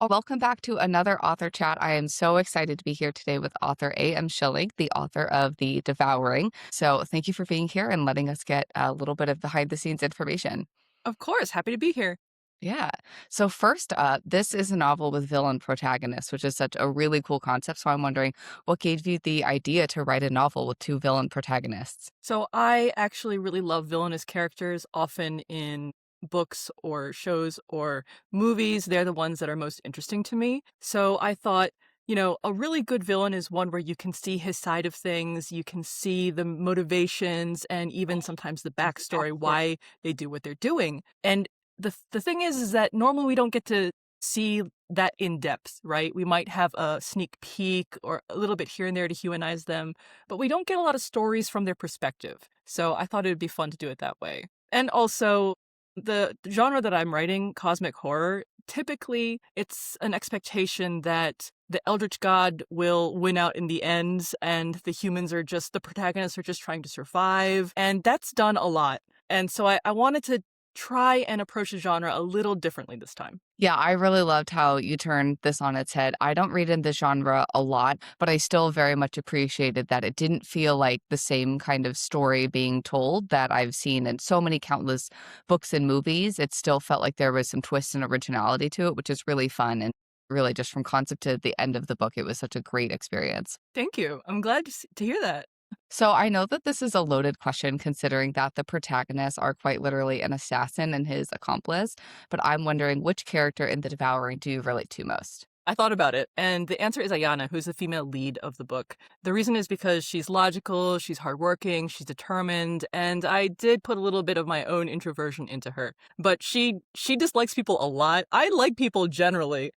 Welcome back to another author chat. I am so excited to be here today with author A.M Shilling, the author of The Devouring. So, thank you for being here and letting us get a little bit of behind the scenes information. Of course, happy to be here. Yeah. So, first up, this is a novel with villain protagonists, which is such a really cool concept. So, I'm wondering what gave you the idea to write a novel with two villain protagonists? So I actually really love villainous characters, often in books or shows or movies. They're the ones that are most interesting to me. So I thought, a really good villain is one where you can see his side of things, you can see the motivations, and even sometimes the backstory why they do what they're doing. And the thing is that normally we don't get to see that in depth, right? We might have a sneak peek or a little bit here and there to humanize them, but we don't get a lot of stories from their perspective. So I thought it would be fun to do it that way. And also, the genre that I'm writing, cosmic horror, typically it's an expectation that the eldritch god will win out in the end and the humans are just, the protagonists are just trying to survive. And that's done a lot. And so I wanted to try and approach the genre a little differently this time. Yeah, I really loved how you turned this on its head. I don't read in this genre a lot, but I still very much appreciated that it didn't feel like the same kind of story being told that I've seen in so many countless books and movies. It still felt like there was some twist and originality to it, which is really fun. And really, just from concept to the end of the book, it was such a great experience. Thank you. I'm glad to hear that. So I know that this is a loaded question considering that the protagonists are quite literally an assassin and his accomplice, but I'm wondering which character in The Devouring do you relate to most? I thought about it, and the answer is Ayana, who's the female lead of the book. The reason is because she's logical, she's hardworking, she's determined, and I did put a little bit of my own introversion into her. But she dislikes people a lot. I like people generally,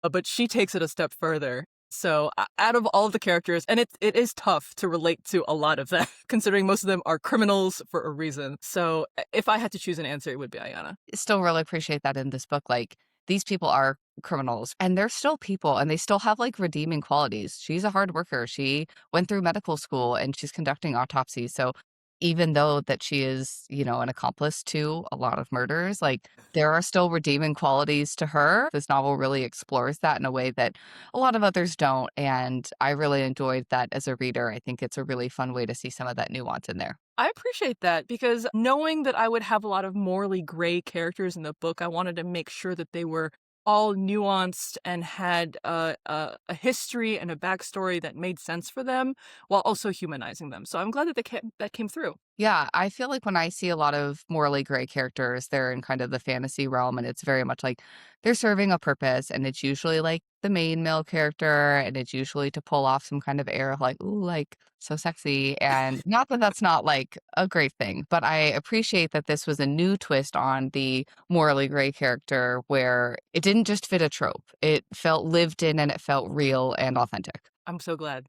but she takes it a step further. So out of all of the characters, and it is tough to relate to a lot of them, considering most of them are criminals for a reason. So if I had to choose an answer, it would be Ayana. Still really appreciate that in this book. Like, these people are criminals and they're still people and they still have like redeeming qualities. She's a hard worker. She went through medical school and she's conducting autopsies. So even though that she is, an accomplice to a lot of murders, like there are still redeeming qualities to her. This novel really explores that in a way that a lot of others don't. And I really enjoyed that as a reader. I think it's a really fun way to see some of that nuance in there. I appreciate that because knowing that I would have a lot of morally gray characters in the book, I wanted to make sure that they were all nuanced and had a history and a backstory that made sense for them while also humanizing them. So I'm glad that that came through. Yeah, I feel like when I see a lot of morally gray characters, they're in kind of the fantasy realm, and it's very much like they're serving a purpose, and it's usually like the main male character, and it's usually to pull off some kind of air of like, ooh, like so sexy. And not that that's not like a great thing, but I appreciate that this was a new twist on the morally gray character where it didn't just fit a trope, it felt lived in and it felt real and authentic. I'm so glad.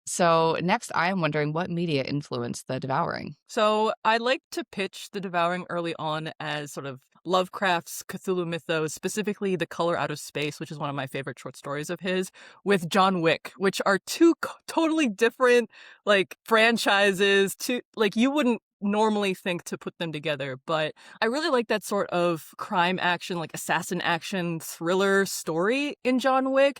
So, next, I am wondering what media influenced The Devouring. So I like to pitch The Devouring early on as sort of Lovecraft's Cthulhu mythos, specifically The Color Out of Space, which is one of my favorite short stories of his, with John Wick, which are two totally different like franchises. To like you wouldn't normally think to put them together, but I really like that sort of crime action, like assassin action thriller story in John Wick.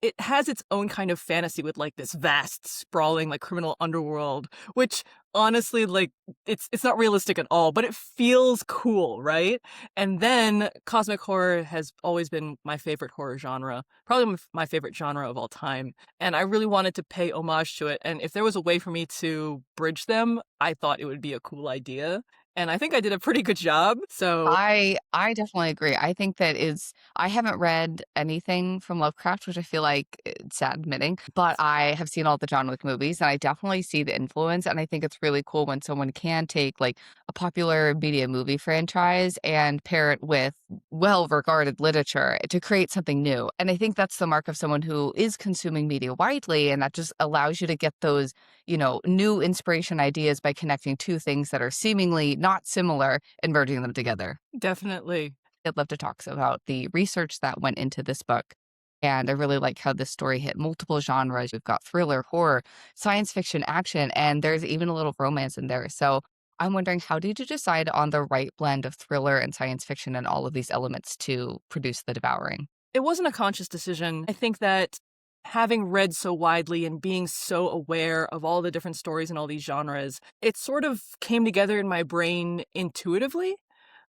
It has its own kind of fantasy with like this vast sprawling like criminal underworld, which honestly like it's not realistic at all, but it feels cool, right? And then cosmic horror has always been my favorite horror genre, probably my favorite genre of all time, and I really wanted to pay homage to it, and if there was a way for me to bridge them, I thought it would be a cool idea, and I think I did a pretty good job. So I definitely agree. I think that is I haven't read anything from Lovecraft, which I feel like it's sad admitting, but I have seen all the John Wick movies and I definitely see the influence. And I think it's really cool when someone can take like a popular media movie franchise and pair it with well-regarded literature to create something new. And I think that's the mark of someone who is consuming media widely, and that just allows you to get those, new inspiration ideas by connecting two things that are seemingly not similar and merging them together. definitely. I'd love to talk about the research that went into this book. And I really like how this story hit multiple genres. We've got thriller, horror, science fiction, action, and there's even a little romance in there. So I'm wondering, how did you decide on the right blend of thriller and science fiction and all of these elements to produce The Devouring? It wasn't a conscious decision. I think that having read so widely and being so aware of all the different stories and all these genres, it sort of came together in my brain intuitively.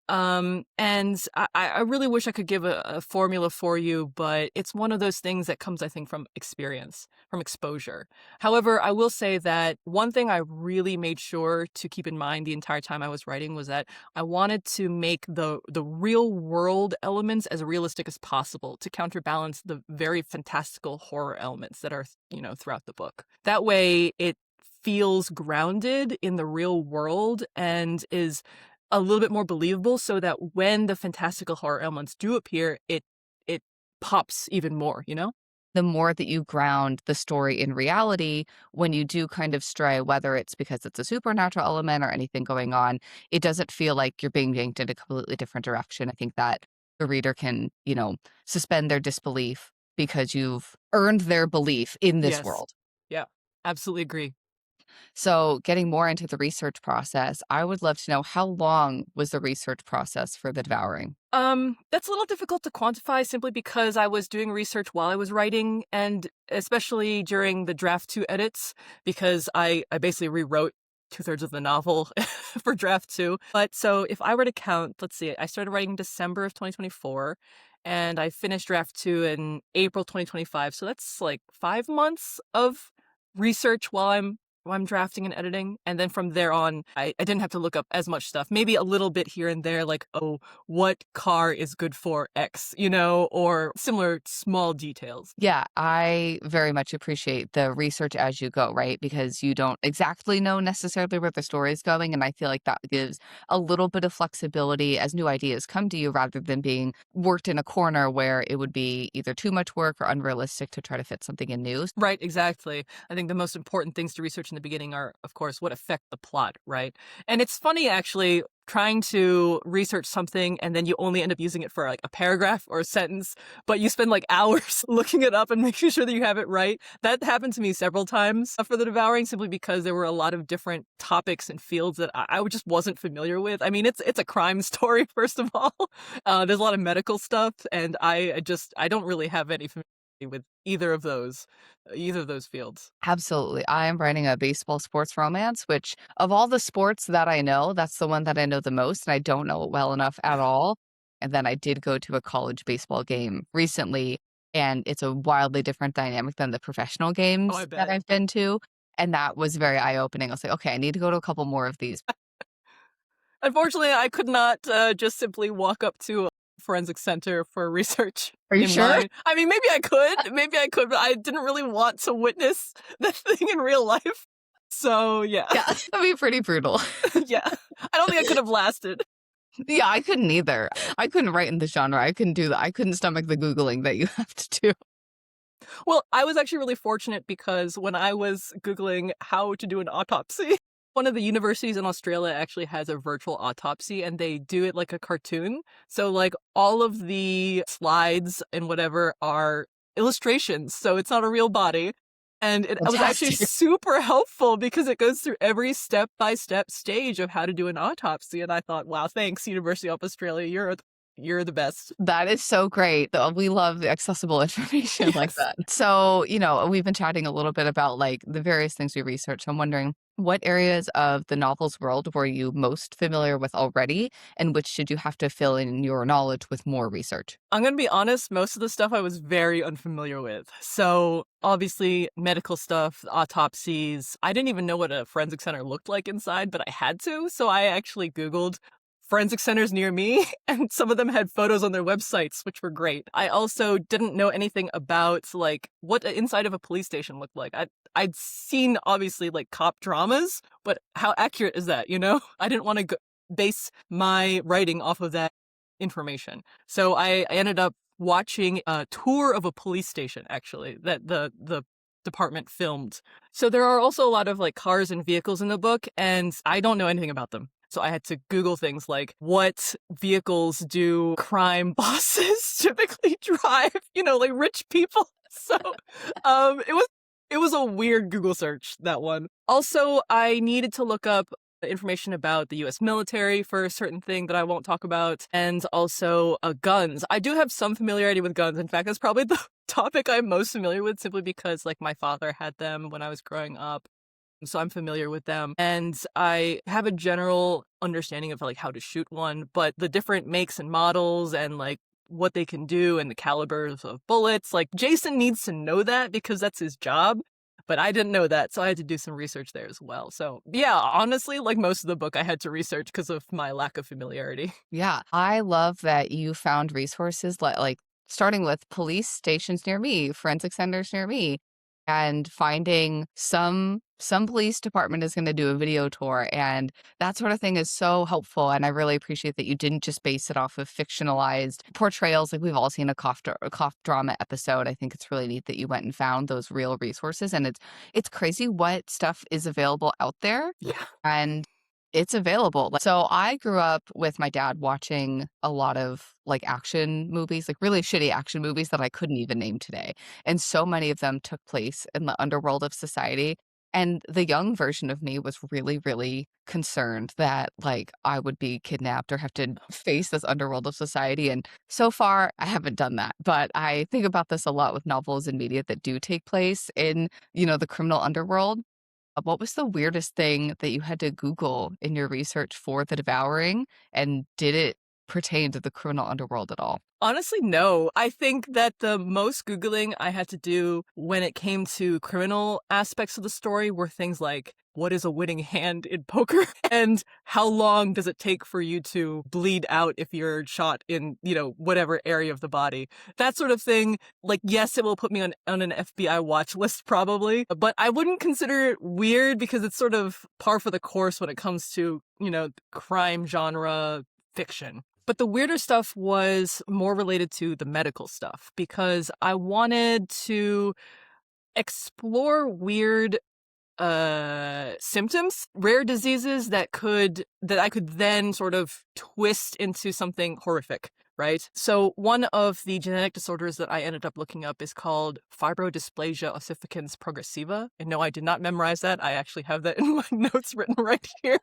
And I really wish I could give a formula for you, but it's one of those things that comes, I think, from experience, from exposure. However, I will say that one thing I really made sure to keep in mind the entire time I was writing was that I wanted to make the real world elements as realistic as possible to counterbalance the very fantastical horror elements that are, throughout the book. That way it feels grounded in the real world and is a little bit more believable so that when the fantastical horror elements do appear, it pops even more, you know? The more that you ground the story in reality, when you do kind of stray, whether it's because it's a supernatural element or anything going on, it doesn't feel like you're being yanked in a completely different direction. I think that the reader can, suspend their disbelief because you've earned their belief in this Yes. world. Yeah. Absolutely agree. So, getting more into the research process, I would love to know how long was the research process for The Devouring? That's a little difficult to quantify simply because I was doing research while I was writing, and especially during the draft two edits, because I basically rewrote two-thirds of the novel for draft two. But so if I were to count, let's see, I started writing December of 2024, and I finished draft two in April 2025. So that's like 5 months of research while I'm drafting and editing. And then from there on, I didn't have to look up as much stuff. Maybe a little bit here and there, like, oh, what car is good for X, or similar small details. Yeah, I very much appreciate the research as you go, right? Because you don't exactly know necessarily where the story is going. And I feel like that gives a little bit of flexibility as new ideas come to you rather than being worked in a corner where it would be either too much work or unrealistic to try to fit something in new. Right, exactly. I think the most important things to research in the beginning are, of course, what affect the plot, right? And it's funny, actually, trying to research something and then you only end up using it for like a paragraph or a sentence, but you spend like hours looking it up and making sure that you have it right. That happened to me several times for The Devouring, simply because there were a lot of different topics and fields that I just wasn't familiar with. I mean, it's a crime story, first of all. There's a lot of medical stuff, and I don't really have any familiarity with either of those fields. Absolutely. I am writing a baseball sports romance, which of all the sports that I know, that's the one that I know the most, and I don't know it well enough at all. And then I did go to a college baseball game recently, and it's a wildly different dynamic than the professional Oh, I games that bet. I've been to. And that was very eye-opening. I was like, okay, I need to go to a couple more of these. Unfortunately, I could not just simply walk up to a forensic center for research Are you in sure? mind. I mean, maybe I could, but I didn't really want to witness that thing in real life. So, yeah. Yeah, that'd be pretty brutal. Yeah. I don't think I could have lasted. Yeah, I couldn't either. I couldn't write in the genre. I couldn't do that. I couldn't stomach the Googling that you have to do. Well, I was actually really fortunate because when I was Googling how to do an autopsy, one of the universities in Australia actually has a virtual autopsy and they do it like a cartoon. So, like, all of the slides and whatever are illustrations. So, it's not a real body. And it was actually Fantastic. super helpful because it goes through every step by step stage of how to do an autopsy. And I thought, wow, thanks, University of Australia. You're the best. That is so great. We love the accessible information like Yes. that. So, we've been chatting a little bit about like the various things we research. I'm wondering what areas of the novel's world were you most familiar with already, and which should you have to fill in your knowledge with more research? I'm going to be honest, most of the stuff I was very unfamiliar with. So, obviously, medical stuff, autopsies. I didn't even know what a forensic center looked like inside, but I had to. So, I actually Googled forensic centers near me, and some of them had photos on their websites, which were great. I also didn't know anything about like what the inside of a police station looked like. I'd seen obviously like cop dramas, but how accurate is that? I didn't want to base my writing off of that information. So I ended up watching a tour of a police station, actually, that the department filmed. So there are also a lot of like cars and vehicles in the book, and I don't know anything about them. So I had to Google things like what vehicles do crime bosses typically drive, like rich people. So it was a weird Google search, that one. Also, I needed to look up information about the US military for a certain thing that I won't talk about, and also guns. I do have some familiarity with guns. In fact, that's probably the topic I'm most familiar with simply because like my father had them when I was growing up. So I'm familiar with them and I have a general understanding of like how to shoot one, but the different makes and models and like what they can do and the calibers of bullets, like Jason needs to know that because that's his job. But I didn't know that, so I had to do some research there as well. So, yeah, honestly, like most of the book, I had to research because of my lack of familiarity. Yeah, I love that you found resources like starting with police stations near me, forensic centers near me, and finding some police department is going to do a video tour, and that sort of thing is so helpful. And I really appreciate that you didn't just base it off of fictionalized portrayals. Like we've all seen a cough drama episode. I think it's really neat that you went and found those real resources, and it's crazy what stuff is available out there Yeah. and it's available. So I grew up with my dad watching a lot of like action movies, like really shitty action movies that I couldn't even name today. And so many of them took place in the underworld of society. And the young version of me was really, really concerned that like I would be kidnapped or have to face this underworld of society. And so far, I haven't done that. But I think about this a lot with novels and media that do take place in, the criminal underworld. What was the weirdest thing that you had to Google in your research for The Devouring, and did it pertain to the criminal underworld at all? Honestly, no. I think that the most Googling I had to do when it came to criminal aspects of the story were things like, what is a winning hand in poker? And how long does it take for you to bleed out if you're shot in, whatever area of the body? That sort of thing. Like, yes, it will put me on an FBI watch list probably, but I wouldn't consider it weird because it's sort of par for the course when it comes to, crime genre fiction. But the weirder stuff was more related to the medical stuff because I wanted to explore weird symptoms, rare diseases that I could then sort of twist into something horrific, right? So one of the genetic disorders that I ended up looking up is called fibrodysplasia ossificans progressiva. And no, I did not memorize that. I actually have that in my notes written right here.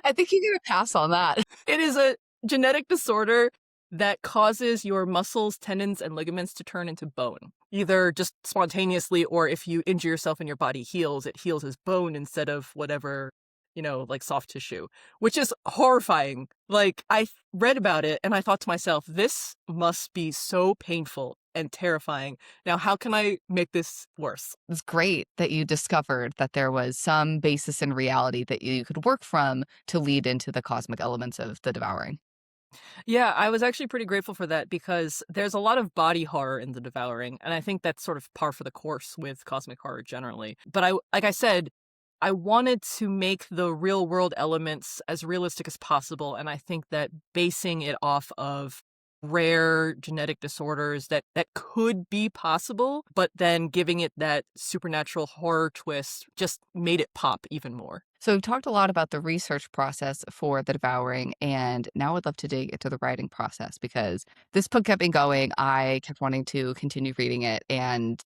I think you're gonna pass on that. It is a genetic disorder that causes your muscles, tendons, and ligaments to turn into bone, either just spontaneously or if you injure yourself and your body heals, it heals as bone instead of whatever, like soft tissue, which is horrifying. Like, I read about it and I thought to myself, this must be so painful and terrifying. Now, how can I make this worse? It's great that you discovered that there was some basis in reality that you could work from to lead into the cosmic elements of The Devouring. Yeah, I was actually pretty grateful for that because there's a lot of body horror in The Devouring, and I think that's sort of par for the course with cosmic horror generally. But like I said, I wanted to make the real world elements as realistic as possible, and I think that basing it off of rare genetic disorders that could be possible, but then giving it that supernatural horror twist just made it pop even more. So we've talked a lot about the research process for The Devouring, and now I'd love to dig into the writing process because this book kept me going. I kept wanting to continue reading it, and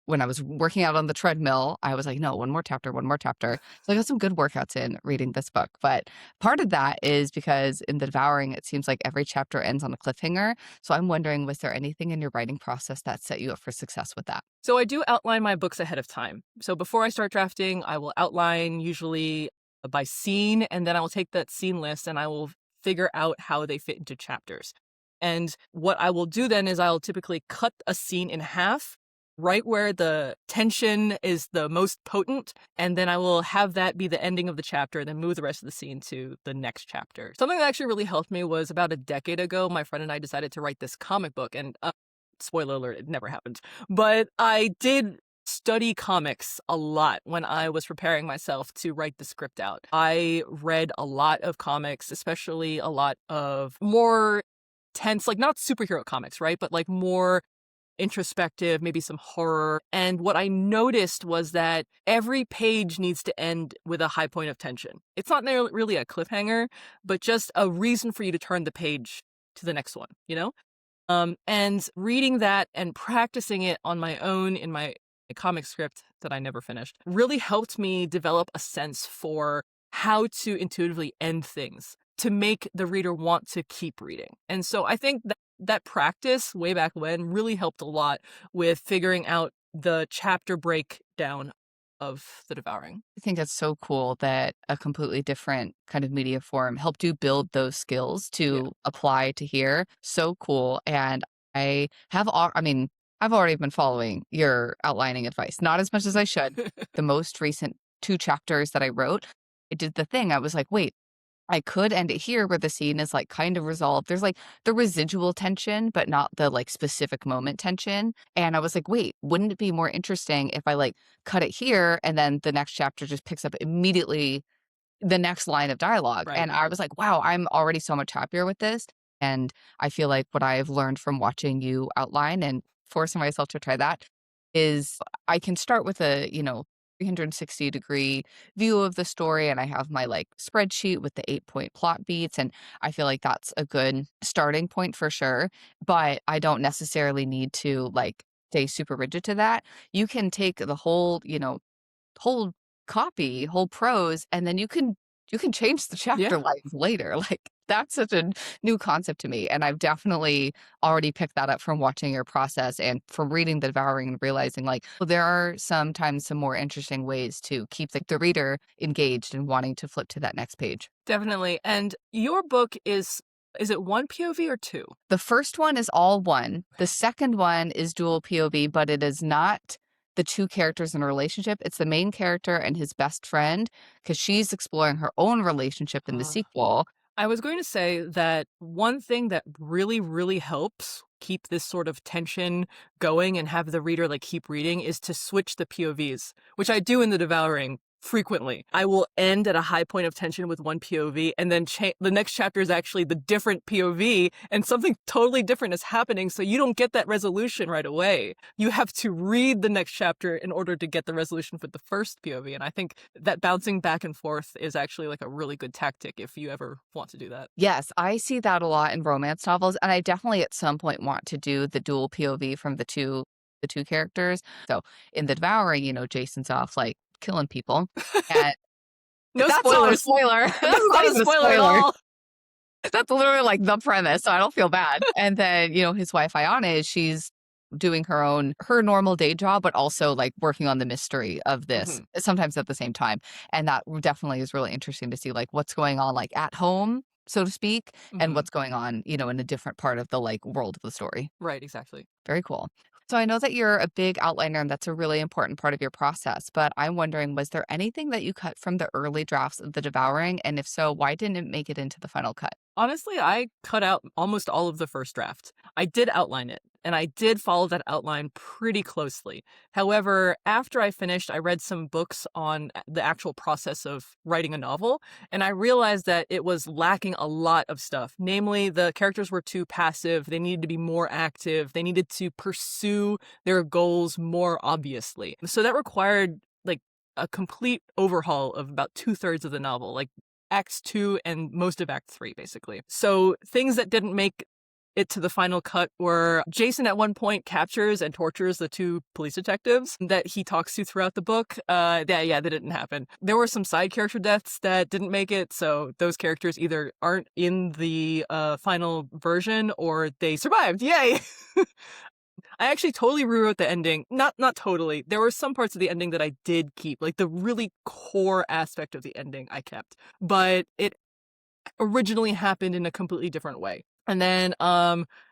when I was working out on the treadmill, I was like, no, one more chapter, one more chapter. So I got some good workouts in reading this book. But part of that is because in The Devouring, it seems like every chapter ends on a cliffhanger. So I'm wondering, was there anything in your writing process that set you up for success with that? So I do outline my books ahead of time. So before I start drafting, I will outline usually by scene, and then I will take that scene list and I will figure out how they fit into chapters. And what I will do then is I'll typically cut a scene in half right where the tension is the most potent, and then I will have that be the ending of the chapter and then move the rest of the scene to the next chapter. Something that actually really helped me was about a decade ago, my friend and I decided to write this comic book, and spoiler alert, it never happened. But I did study comics a lot when I was preparing myself to write the script out. I read a lot of comics, especially a lot of more tense, like not superhero comics, right? But like more introspective, maybe some horror. And what I noticed was that every page needs to end with a high point of tension. It's not really a cliffhanger, but just a reason for you to turn the page to the next one, And reading that and practicing it on my own in my comic script that I never finished really helped me develop a sense for how to intuitively end things to make the reader want to keep reading. And so I think that practice way back when really helped a lot with figuring out the chapter breakdown of The Devouring. I think that's so cool that a completely different kind of media form helped you build those skills Yeah. to apply to here. So cool. And I mean, I've already been following your outlining advice, not as much as I should. The most recent 2 chapters that I wrote, I did the thing. I was like, wait, I could end it here where the scene is, like, kind of resolved. There's, like, the residual tension, but not the, like, specific moment tension, and I was like, "Wait, wouldn't it be more interesting if I, like, cut it here and then the next chapter just picks up immediately the next line of dialogue?" Right. And I was like, "Wow, I'm already so much happier with this." And I feel like what I've learned from watching you outline and forcing myself to try that is I can start with a, 360-degree view of the story, and I have my, like, spreadsheet with the 8-point plot beats, and I feel like that's a good starting point for sure, but I don't necessarily need to, like, stay super rigid to that. You can take the whole copy, whole prose, and then you can change the chapter Yeah. lines later, like, that's such a new concept to me, and I've definitely already picked that up from watching your process and from reading The Devouring and realizing, like, well, there are sometimes some more interesting ways to keep the reader engaged and wanting to flip to that next page. Definitely. And your book is it one POV or two? The first one is all one. The second one is dual POV, but it is not the 2 characters in a relationship. It's the main character and his best friend because she's exploring her own relationship in the Uh, sequel. I was going to say that one thing that really, really helps keep this sort of tension going and have the reader like keep reading is to switch the POVs, which I do in The Devouring frequently. I will end at a high point of tension with one POV and then the next chapter is actually the different POV and something totally different is happening. So you don't get that resolution right away. You have to read the next chapter in order to get the resolution for the first POV. And I think that bouncing back and forth is actually like a really good tactic if you ever want to do that. Yes, I see that a lot in romance novels, and I definitely at some point want to do the dual POV from the two characters. So in The Devouring, Jason's off, like, killing people, and No that's not a spoilers. spoiler. That's That's not not a even a spoiler at spoiler. all. That's literally, like, the premise, so I don't feel bad. And then, his wife, Ayana, she's doing her normal day job, but also, like, working on the mystery of this, Mhm, sometimes at the same time, and that definitely is really interesting to see, like, what's going on, like, at home, so to speak, and mhm. what's going on, in a different part of the, like, world of the story. Right, exactly. Very cool. So I know that you're a big outliner and that's a really important part of your process, but I'm wondering, was there anything that you cut from the early drafts of The Devouring? And if so, why didn't it make it into the final cut? Honestly, I cut out almost all of the first draft. I did outline it, and I did follow that outline pretty closely. However, after I finished, I read some books on the actual process of writing a novel, and I realized that it was lacking a lot of stuff. Namely, the characters were too passive, they needed to be more active, they needed to pursue their goals more obviously. So that required like a complete overhaul of about two-thirds of the novel. Like Acts 2 and most of Act 3, basically. So things that didn't make it to the final cut were Jason at one point captures and tortures the 2 police detectives that he talks to throughout the book. That didn't happen. There were some side character deaths that didn't make it, so those characters either aren't in the final version or they survived. Yay! I actually totally rewrote the ending. Not totally. There were some parts of the ending that I did keep, like the really core aspect of the ending I kept. But it originally happened in a completely different way. And then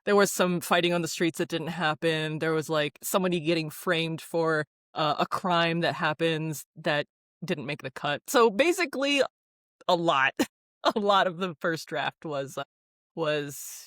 there was some fighting on the streets that didn't happen. There was like somebody getting framed for a crime that happens that didn't make the cut. So basically a lot. A lot of the first draft was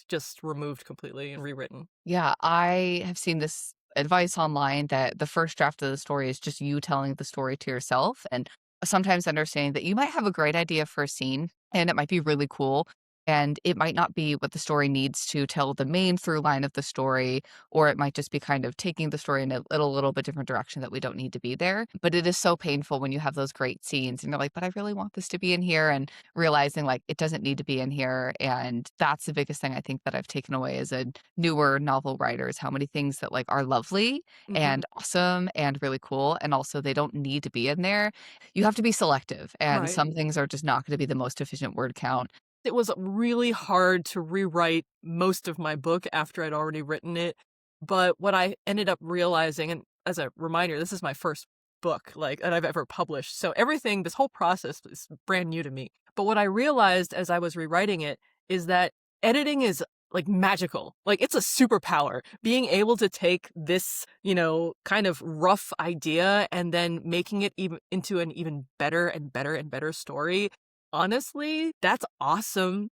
just removed completely and rewritten. Yeah, I have seen this advice online that the first draft of the story is just you telling the story to yourself and sometimes understanding that you might have a great idea for a scene and it might be really cool. And it might not be what the story needs to tell the main through line of the story, or it might just be kind of taking the story in a little bit different direction that we don't need to be there. But it is so painful when you have those great scenes and you're like, but I really want this to be in here, and realizing like it doesn't need to be in here. And that's the biggest thing I think that I've taken away as a newer novel writer is how many things that like are lovely Mhm. and awesome and really cool. And also they don't need to be in there. You have to be selective. And Right. some things are just not going to be the most efficient word count. It was really hard to rewrite most of my book after I'd already written it, but what I ended up realizing, and as a reminder, this is my first book, like, that I've ever published, so everything this whole process is brand new to me, but what I realized as I was rewriting it is that editing is, like, magical, like, it's a superpower, being able to take this, kind of rough idea and then making it even into an even better and better and better story. Honestly, that's awesome,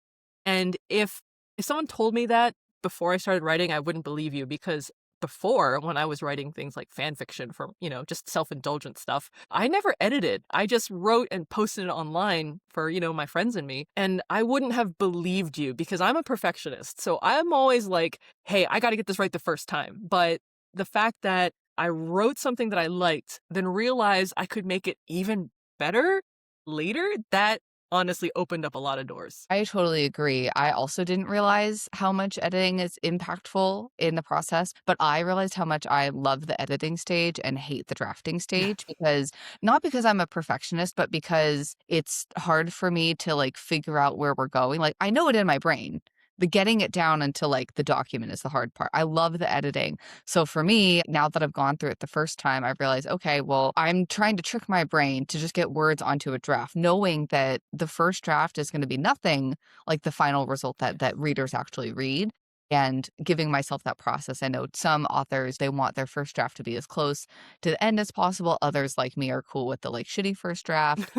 and if someone told me that before I started writing, I wouldn't believe you because before, when I was writing things like fan fiction for, just self-indulgent stuff, I never edited. I just wrote and posted it online for, my friends and me, and I wouldn't have believed you because I'm a perfectionist. So I'm always like, "Hey, I gotta get this right the first time." But the fact that I wrote something that I liked, then realized I could make it even better later, that honestly opened up a lot of doors. I totally agree. I also didn't realize how much editing is impactful in the process, but I realized how much I love the editing stage and hate the drafting stage because not because I'm a perfectionist, but because it's hard for me to like figure out where we're going. Like I know it in my brain. The getting it down into like the document is the hard part. I love the editing. So for me, now that I've gone through it the first time, I realized, okay, well, I'm trying to trick my brain to just get words onto a draft, knowing that the first draft is going to be nothing like the final result that readers actually read. And giving myself that process. I know some authors, they want their first draft to be as close to the end as possible. Others like me are cool with the like shitty first draft.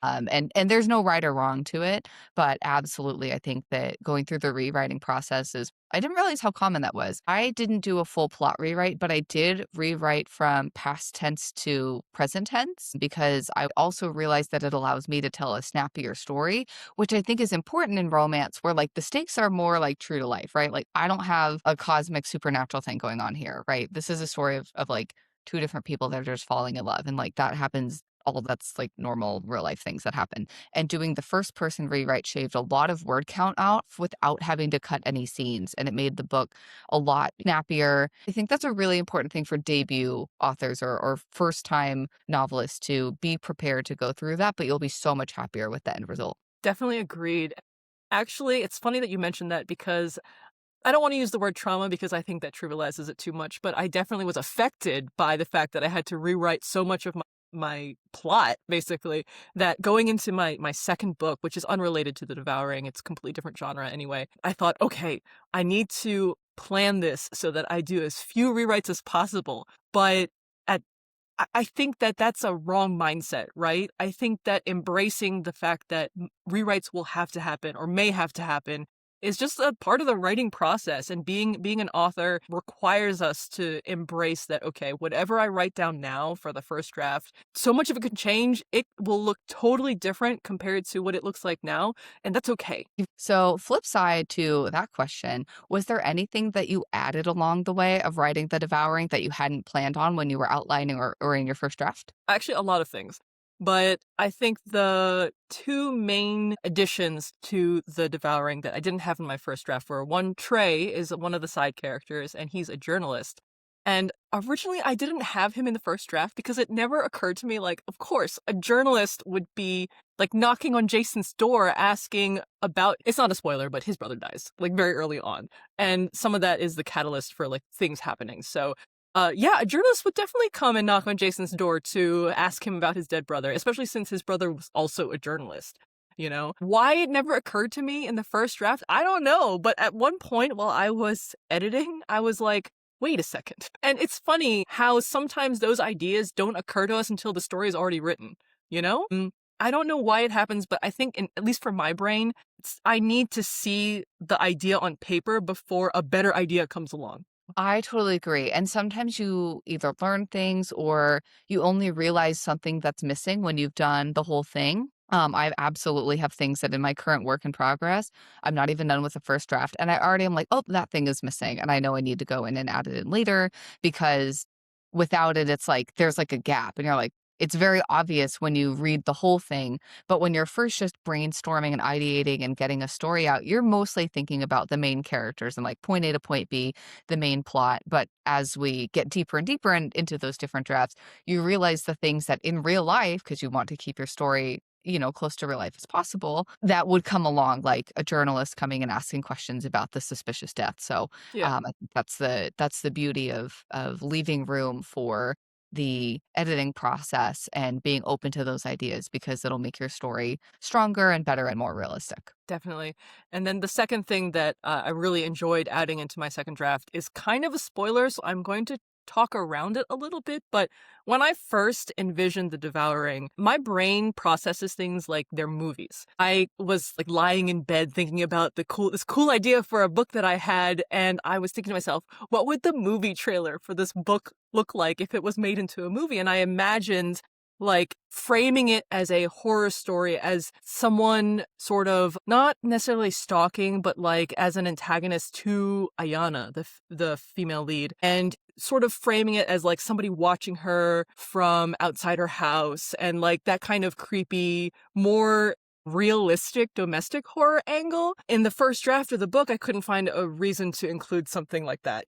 And there's no right or wrong to it, but absolutely, I think that going through the rewriting process is I didn't realize how common that was. I didn't do a full plot rewrite, but I did rewrite from past tense to present tense because I also realized that it allows me to tell a snappier story, which I think is important in romance where like the stakes are more like true to life, right? Like I don't have a cosmic supernatural thing going on here, right? This is a story of like two different people that are just falling in love and like that happens all that's like normal real life things that happen. And doing the first person rewrite shaved a lot of word count out without having to cut any scenes. And it made the book a lot snappier. I think that's a really important thing for debut authors or first time novelists to be prepared to go through that, but you'll be so much happier with the end result. Definitely agreed. Actually, it's funny that you mentioned that because I don't wanna use the word trauma because I think that trivializes it too much, but I definitely was affected by the fact that I had to rewrite so much of my plot, basically, that going into my second book, which is unrelated to The Devouring, it's a completely different genre anyway, I thought, "Okay, I need to plan this so that I do as few rewrites as possible." But at I think that that's a wrong mindset, right? I think that embracing the fact that rewrites will have to happen or may have to happen is just a part of the writing process. And being an author requires us to embrace that, okay, whatever I write down now for the first draft, so much of it can change. It will look totally different compared to what it looks like now. And that's okay. So, flip side to that question, was there anything that you added along the way of writing The Devouring that you hadn't planned on when you were outlining or in your first draft? Actually, a lot of things. But I think the two main additions to The Devouring that I didn't have in my first draft were one, Trey is one of the side characters, and he's a journalist. And originally, I didn't have him in the first draft because it never occurred to me, like, of course, a journalist would be like knocking on Jason's door asking about it's not a spoiler, but his brother dies, like very early on. And some of that is the catalyst for like things happening. So yeah, a journalist would definitely come and knock on Jason's door to ask him about his dead brother, especially since his brother was also a journalist. Why it never occurred to me in the first draft, I don't know. But at one point while I was editing, I was like, wait a second. And it's funny how sometimes those ideas don't occur to us until the story is already written, you know? I don't know why it happens, but I think, at least for my brain, I need to see the idea on paper before a better idea comes along. I totally agree. And sometimes you either learn things or you only realize something that's missing when you've done the whole thing. I absolutely have things that in my current work in progress, I'm not even done with the first draft, and I already am like, "Oh, that thing is missing," and I know I need to go in and add it in later because without it, it's like there's like a gap, and you're like it's very obvious when you read the whole thing, but when you're first just brainstorming and ideating and getting a story out, you're mostly thinking about the main characters and like point A to point B, the main plot. But as we get deeper and deeper into those different drafts, you realize the things that in real life, because you want to keep your story close to real life as possible, that would come along, like a journalist coming and asking questions about the suspicious death. So, Yeah. I think that's the beauty of leaving room for the editing process and being open to those ideas because it'll make your story stronger and better and more realistic. Definitely. And then the second thing that I really enjoyed adding into my second draft is kind of a spoiler, so I'm going to talk around it a little bit. But when I first envisioned The Devouring, my brain processes things like they're movies. I was like lying in bed thinking about this cool idea for a book that I had, and I was thinking to myself, what would the movie trailer for this book look like if it was made into a movie? And I imagined like framing it as a horror story, as someone sort of not necessarily stalking, but like as an antagonist to Ayana, the female lead, and sort of framing it as like somebody watching her from outside her house, and like that kind of creepy, more realistic domestic horror angle. In the first draft of the book, I couldn't find a reason to include something like that,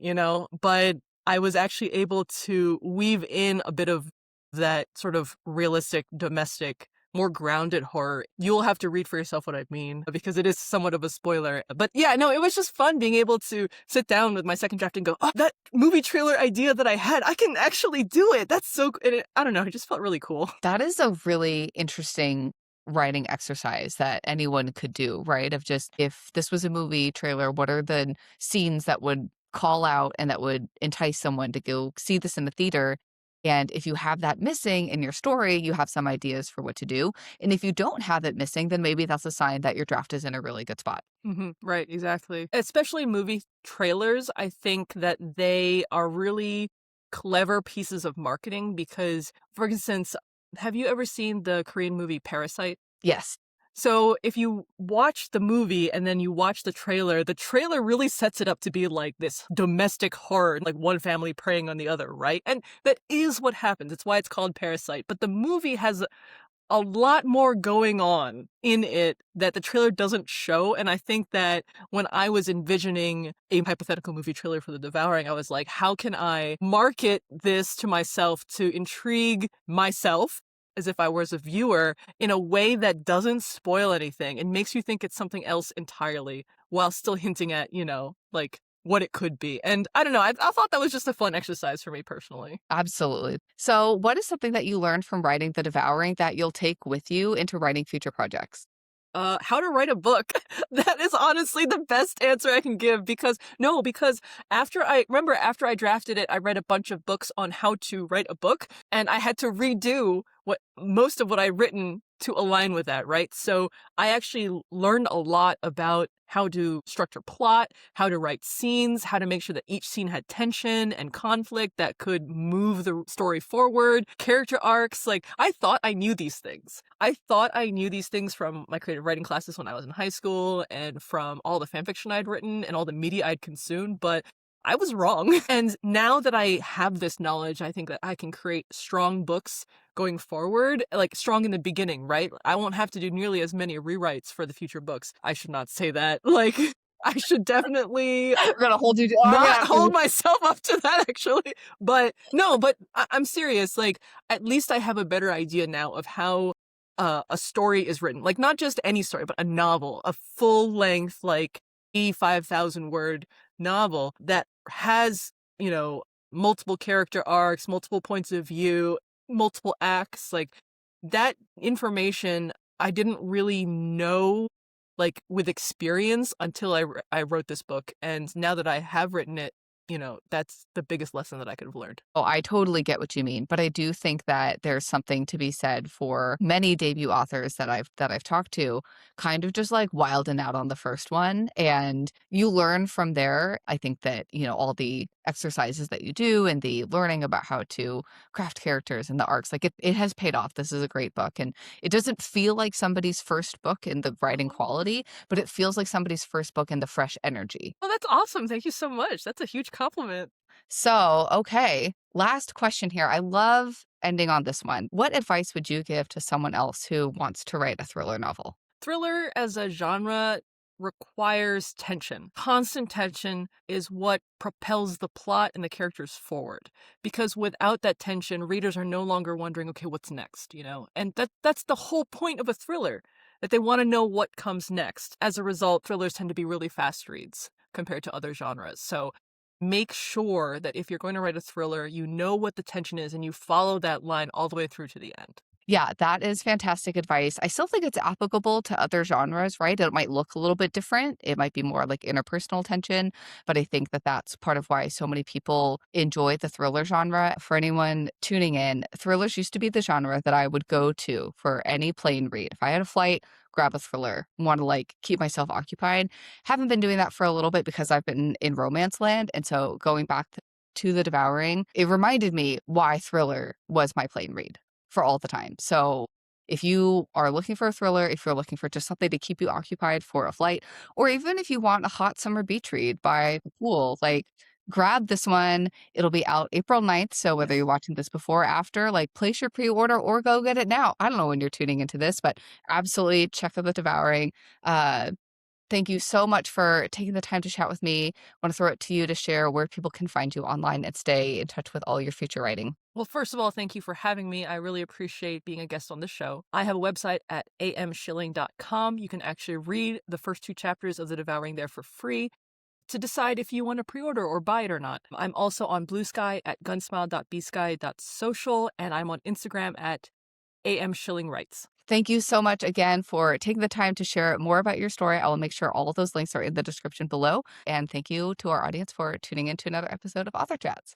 but I was actually able to weave in a bit of that sort of realistic, domestic, more grounded horror. You'll have to read for yourself what I mean because it is somewhat of a spoiler. But yeah, no, it was just fun being able to sit down with my second draft and go, oh, that movie trailer idea that I had, I can actually do it. That's so, I don't know, it just felt really cool. That is a really interesting writing exercise that anyone could do, right? Of just if this was a movie trailer, what are the scenes that would call out and that would entice someone to go see this in the theater? And if you have that missing in your story, you have some ideas for what to do. And if you don't have it missing, then maybe that's a sign that your draft is in a really good spot. Right, exactly. Especially movie trailers, I think that they are really clever pieces of marketing because, for instance, have you ever seen the Korean movie Parasite? Yes. So if you watch the movie and then you watch the trailer really sets it up to be like this domestic horror, like one family preying on the other, right? And that is what happens. It's why it's called Parasite. But the movie has a lot more going on in it that the trailer doesn't show. And I think that when I was envisioning a hypothetical movie trailer for The Devouring, I was like, how can I market this to myself to intrigue myself as if I was a viewer in a way that doesn't spoil anything and makes you think it's something else entirely while still hinting at, like what it could be. And I don't know, I thought that was just a fun exercise for me personally. Absolutely. So, what is something that you learned from writing The Devouring that you'll take with you into writing future projects? How to write a book. That is honestly the best answer I can give because after I drafted it, I read a bunch of books on how to write a book and I had to redo most of what I'd written to align with that, right? So I actually learned a lot about how to structure plot, how to write scenes, how to make sure that each scene had tension and conflict that could move the story forward, character arcs. Like, I thought I knew these things. I thought I knew these things from my creative writing classes when I was in high school and from all the fanfiction I'd written and all the media I'd consumed, but I was wrong. And now that I have this knowledge, I think that I can create strong books going forward, like strong in the beginning, right? I won't have to do nearly as many rewrites for the future books. I should not say that. Like, I should definitely I'm gonna hold you to I'm not gonna hold myself up to that, actually. But no, but I'm serious. Like, at least I have a better idea now of how a story is written. Like, not just any story, but a novel, a full length, like 85,000 word novel that has, multiple character arcs, multiple points of view, multiple acts. Like, that information I didn't really know, like, with experience until I wrote this book. And now that I have written it, that's the biggest lesson that I could have learned. Oh, I totally get what you mean, but I do think that there's something to be said for many debut authors that I've talked to, kind of just like wilding out on the first one, and you learn from there. I think that all the exercises that you do and the learning about how to craft characters and the arcs. Like it has paid off. This is a great book. And it doesn't feel like somebody's first book in the writing Oh. quality, but it feels like somebody's first book in the fresh energy. Oh, that's awesome. Thank you so much. That's a huge compliment. So, okay, last question here. I love ending on this one. What advice would you give to someone else who wants to write a thriller novel? Thriller as a genre requires tension. Constant tension is what propels the plot and the characters forward. Because without that tension, readers are no longer wondering, okay, what's next, you know? And that's the whole point of a thriller, that they want to know what comes next. As a result, thrillers tend to be really fast reads compared to other genres. So make sure that if you're going to write a thriller, you know what the tension is and you follow that line all the way through to the end. Yeah, that is fantastic advice. I still think it's applicable to other genres, right? It might look a little bit different. It might be more like interpersonal tension, but I think that that's part of why so many people enjoy the thriller genre. For anyone tuning in, thrillers used to be the genre that I would go to for any plane read. If I had a flight, grab a thriller, want to like keep myself occupied. Haven't been doing that for a little bit because I've been in romance land. And so going back to the Devouring, it reminded me why thriller was my plane read for all the time. So if you are looking for a thriller, if you're looking for just something to keep you occupied for a flight, or even if you want a hot summer beach read by the pool, like grab this one. It'll be out April 9th. So whether you're Yes. watching this before or after, like place your pre-order or go get it now. I don't know when you're tuning into this, but absolutely check out the Devouring. Uh, Thank you so much for taking the time to chat with me. I want to throw it to you to share where people can find you online and stay in touch with all your future writing. Well, first of all, thank you for having me. I really appreciate being a guest on the show. I have a website at amshilling.com. You can actually read the first two chapters of The Devouring there for free to decide if you want to pre-order or buy it or not. I'm also on Blue Sky at gunsmile.bsky.social, and I'm on Instagram at A.M Shilling Writes. Thank you so much again for taking the time to share more about your story. I will make sure all of those links are in the description below. And thank you to our audience for tuning in to another episode of Author Chats.